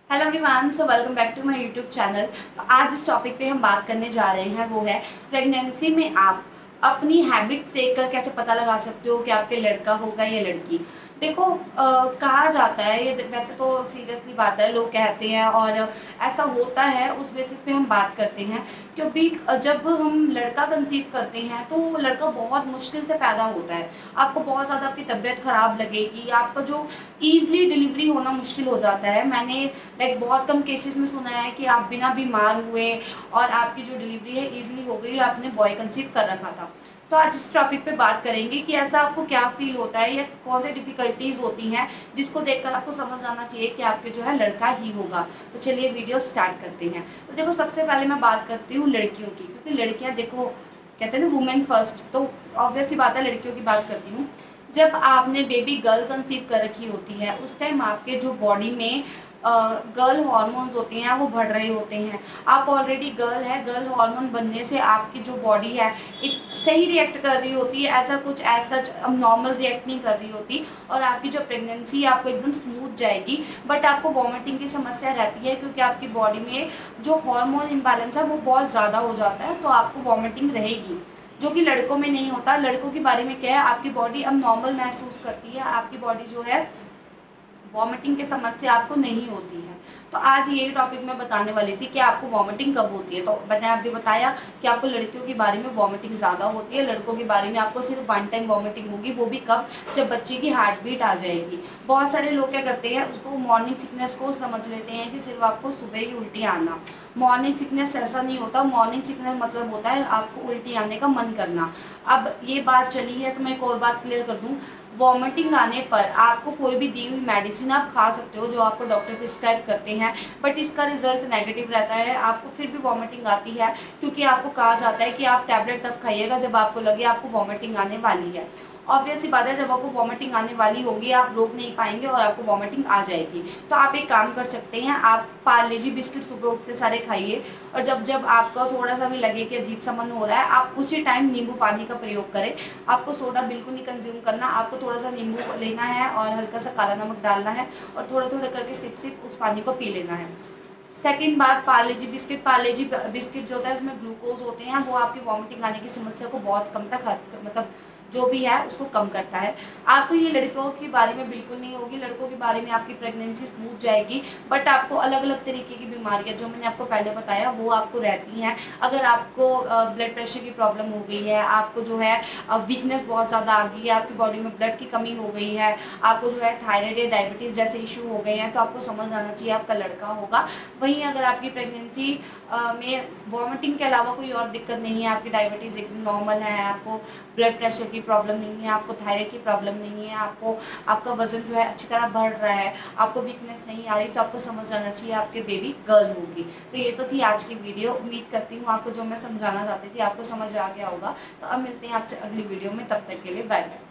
Hello everyone, so welcome back to my YouTube channel. तो आज इस टॉपिक पे हम बात करने जा रहे हैं, वो है प्रेगनेंसी में आप अपनी हैबिट्स देखकर कैसे पता लगा सकते हो कि आपके लड़का होगा या लड़की। देखो, कहा जाता है, ये वैसे तो सीरियसली बात है, लोग कहते हैं और ऐसा होता है, उस बेसिस पे हम बात करते हैं। क्योंकि जब हम लड़का कंसीव करते हैं तो वो लड़का बहुत मुश्किल से पैदा होता है। आपको बहुत ज़्यादा आपकी तबीयत ख़राब लगेगी, आपका जो ईजिली डिलीवरी होना मुश्किल हो जाता है। मैंने लाइक बहुत कम केसेस में सुना है कि आप बिना बीमार हुए और आपकी जो डिलीवरी है इजीली हो गई और आपने बॉय कंसीव कर रखा था। तो आज इस टॉपिक पे बात करेंगे कि ऐसा आपको क्या फील होता है या कौन सी डिफिकल्टीज होती हैं जिसको देखकर आपको समझ आना चाहिए कि आपके जो है लड़का ही होगा। तो चलिए वीडियो स्टार्ट करते हैं। तो देखो, सबसे पहले मैं बात करती हूँ लड़कियों की, क्योंकि लड़कियाँ देखो कहते हैं ना वुमेन फर्स्ट, तो ऑब्वियस ही बात है, लड़कियों की बात करती हूँ। जब आपने बेबी गर्ल कंसीव कर रखी होती है उस टाइम आपके जो बॉडी में गर्ल हार्मोन्स होते हैं वो बढ़ रहे होते हैं। आप ऑलरेडी गर्ल है, गर्ल हार्मोन बनने से आपकी जो बॉडी है एक सही रिएक्ट कर रही होती है, ऐसा कुछ ऐसा नॉर्मल रिएक्ट नहीं कर रही होती। और आपकी जो प्रेगनेंसी है आपको एकदम स्मूथ जाएगी, बट आपको वॉमिटिंग की समस्या रहती है क्योंकि आपकी बॉडी में जो हार्मोन इम्बैलेंस है वो बहुत ज़्यादा हो जाता है, तो आपको वॉमिटिंग रहेगी, जो कि लड़कों में नहीं होता। लड़कों के बारे में क्या है, आपकी बॉडी अब नॉर्मल महसूस करती है, आपकी बॉडी जो है वॉमिटिंग की समस्या आपको नहीं होती है। तो आज यही टॉपिक मैं बताने वाली थी कि आपको वॉमिटिंग कब होती है। तो मैंने अभी बताया कि आपको लड़कियों के बारे में वॉमिटिंग ज़्यादा होती है, लड़कों के बारे में आपको सिर्फ वन टाइम वॉमिटिंग होगी, वो भी कब, जब बच्चे की हार्ट बीट आ जाएगी। बहुत सारे लोग क्या करते हैं, उसको मॉर्निंग सिकनेस को समझ लेते हैं कि सिर्फ आपको सुबह ही उल्टी आना। मॉर्निंग सिकनेस ऐसा नहीं होता। मॉर्निंग सिकनेस मतलब होता है आपको उल्टी आने का मन करना। अब ये बात चली है तो मैं एक और बात क्लियर कर दूँ। वॉमिटिंग आने पर आपको कोई भी दी हुई मेडिसिन आप खा सकते हो जो आपको डॉक्टर प्रिस्क्राइब करते हैं, बट इसका रिजल्ट नेगेटिव रहता है, आपको फिर भी वॉमिटिंग आती है। क्योंकि आपको कहा जाता है कि आप टैबलेट तब खाइएगा जब आपको लगे आपको वॉमिटिंग आने वाली है। ऑब्वियस सी बात है, जब आपको वॉमिटिंग आने वाली होगी आप रोक नहीं पाएंगे और आपको वॉमिटिंग आ जाएगी। तो आप एक काम कर सकते हैं, आप पार्ले-जी बिस्किट सुबह उठते सारे खाइए, और जब जब आपका थोड़ा सा भी लगे कि अजीब सा मन हो रहा है आप उसी टाइम नींबू पानी का प्रयोग करें। आपको सोडा बिल्कुल नहीं कंज्यूम करना, आपको थोड़ा सा नींबू लेना है और हल्का सा काला नमक डालना है और थोड़ा थोड़ा करके सिप सिप उस पानी को पी लेना है। सेकंड बात, पार्ले-जी बिस्किट। पार्ले-जी बिस्किट जो होता है उसमें ग्लूकोज होते हैं, वो आपकी वॉमिटिंग आने की समस्या को बहुत कम तक मतलब जो भी है उसको कम करता है। आपको ये लड़कों के बारे में बिल्कुल नहीं होगी, लड़कों के बारे में आपकी प्रेगनेंसी स्मूथ जाएगी, बट आपको अलग अलग तरीके की बीमारियां जो मैंने आपको पहले बताया वो आपको रहती हैं। अगर आपको ब्लड प्रेशर की प्रॉब्लम हो गई है, आपको जो है वीकनेस बहुत ज़्यादा आ गई है, आपकी बॉडी में ब्लड की कमी हो गई है, आपको जो है थायराइड या डायबिटीज़ जैसे इशू हो गए हैं, तो आपको समझ आना चाहिए आपका लड़का होगा। वहीं अगर आपकी प्रेगनेंसी में वॉमिटिंग के अलावा कोई और दिक्कत नहीं है, आपकी डायबिटीज़ एकदम नॉर्मल है, आपको ब्लड प्रेशर की प्रॉब्लम नहीं है, आपको थायराइड की प्रॉब्लम नहीं है, आपको आपका वजन जो है अच्छी तरह बढ़ रहा है, आपको वीकनेस नहीं आ रही, तो आपको समझ जाना चाहिए आपके बेबी गर्ल होगी। तो ये तो थी आज की वीडियो। उम्मीद करती हूँ आपको जो मैं समझाना चाहती थी आपको समझ आ गया होगा। तो अब मिलते हैं आपसे अगली वीडियो में, तब तक के लिए बाय बाय।